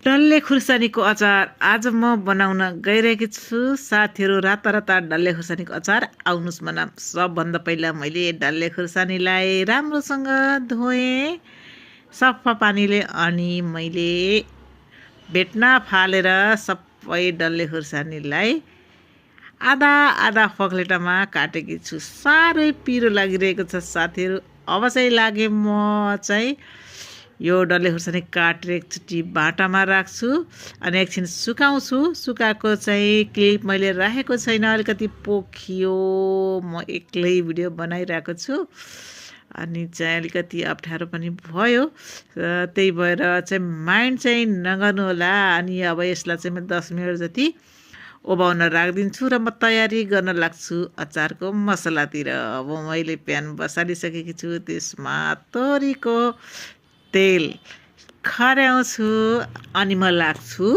डल्ले खुर्सानीको अचार आज म बनाउन गइरहेकी छु। साथीहरू, राता राता डल्ले खुर्सानीको अचार आउनुहोस् बनाऊँ। सबभन्दा पहिला मैले डल्ले खुर्सानीलाई राम्रोसँग धोएँ सफा पानीले, अनि मैले भेट्ना फालेर सबै डल्ले खुर्सानीलाई आधा आधा फक्लेटामा काटेकी छु। साह्रै पिरो लागिरहेको छ साथीहरू। अब चाहिँ लागे म चाहिँ यो डल्ले खुर्सानी काटेर एकचोटि भाँटामा राख्छु अनि एकछिन सुकाउँछु। सुकाएको चाहिँ क्लिप मैले राखेको छैन, अलिकति पोखियो। म एक्लै भिडियो बनाइरहेको छु अनि चाहिँ अलिकति अप्ठ्यारो पनि भयो, त्यही भएर चाहिँ माइन्ड चाहिँ नगर्नु होला। अनि अब यसलाई चाहिँ म 10 मिनट जति ओभाउन राखिदिन्छु र म तयारी गर्न लाग्छु अचारको मसलातिर। अब मैले प्यान बसालिसकेकी छु, त्यसमा तोरीको तेल खर्याउँछु अनि म लाग्छु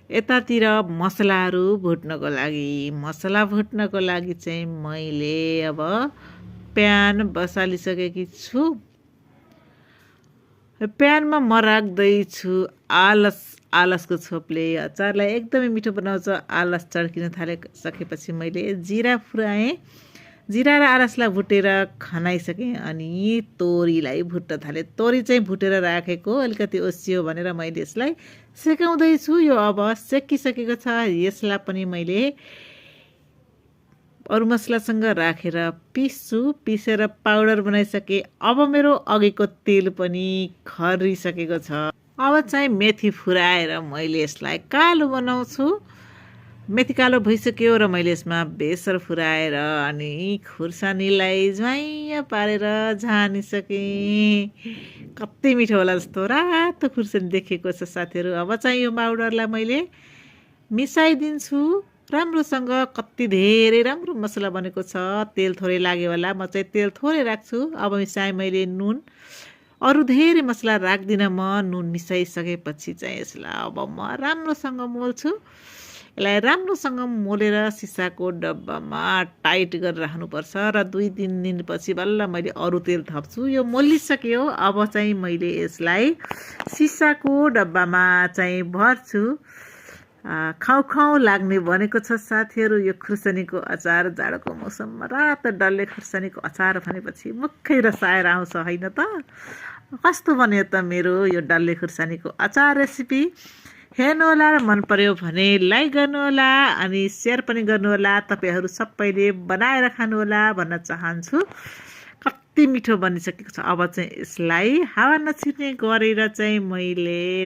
यतातिर मसलाहरू भुट्नको लागि। मसला भुट्नको लागि चाहिँ मैले अब प्यान बसालिसकेकी छु। प्यानमा म राख्दैछु आलसको छोपले अचारलाई एकदमै मिठो बनाउँछ। आलस चड्किन थालिसकेपछि मैले जिरा फुराएँ। जिरा र आलसलाई भुटेर खनाइसकेँ अनि तोरीलाई भुट्न थालेँ। तोरी चाहिँ भुटेर राखेको अलिकति ओसियो भनेर मैले यसलाई सेकाउँदैछु। यो अब सेकिसकेको छ। यसलाई पनि मैले अरू मसलासँग राखेर पिसेर पाउडर बनाइसकेँ। अब मेरो अघिको तेल पनि खरिसकेको छ। अब चाहिँ मेथी फुराएर मैले यसलाई कालो बनाउँछु। मेथी कालो भइसक्यो र मैले यसमा बेसर फुराएर अनि खुर्सानीलाई ज्वाइँ पारेर झानिसकेँ। कति मिठो होला जस्तो रातो खुर्सानी देखेको छ साथीहरू। अब चाहिँ यो पाउडरलाई मैले मिसाइदिन्छु राम्रोसँग। कति धेरै राम्रो मसला बनेको छ। तेल थोरै लाग्यो होला, म चाहिँ तेल थोरै राख्छु। अब मिसाएँ मैले नुन। अरू धेरै मसला राख्दिनँ म। नुन मिसाइसकेपछि चाहिँ यसलाई अब म राम्रोसँग मोल्छु। यसलाई राम्रोसँग मोलेर सिसाको डब्बामा टाइट गरेर राख्नुपर्छ र 2-3 दिनपछि बल्ल मैले अरू तेल थप्छु। यो मोलिसक्यो। अब चाहिँ मैले यसलाई सिसाको डब्बामा चाहिँ भर्छु। खाउ लाग्ने बनेको छ साथीहरू यो खुर्सानीको अचार। जाडोको मौसममा रातो डल्ले खुर्सानीको अचार भनेपछि मुखै रसाएर आउँछ होइन त। कस्तो बन्यो त मेरो यो डल्ले खुर्सानीको अचार रेसिपी। हेर्नुहोला र मन पर्यो भने लाइक गर्नुहोला अनि सेयर पनि गर्नुहोला। तपाईँहरू सबैले बनाएर खानुहोला भन्न चाहन्छु। कति मिठो बनिसकेको छ। अब चाहिँ यसलाई हावा नछिर्ने गरेर चाहिँ मैले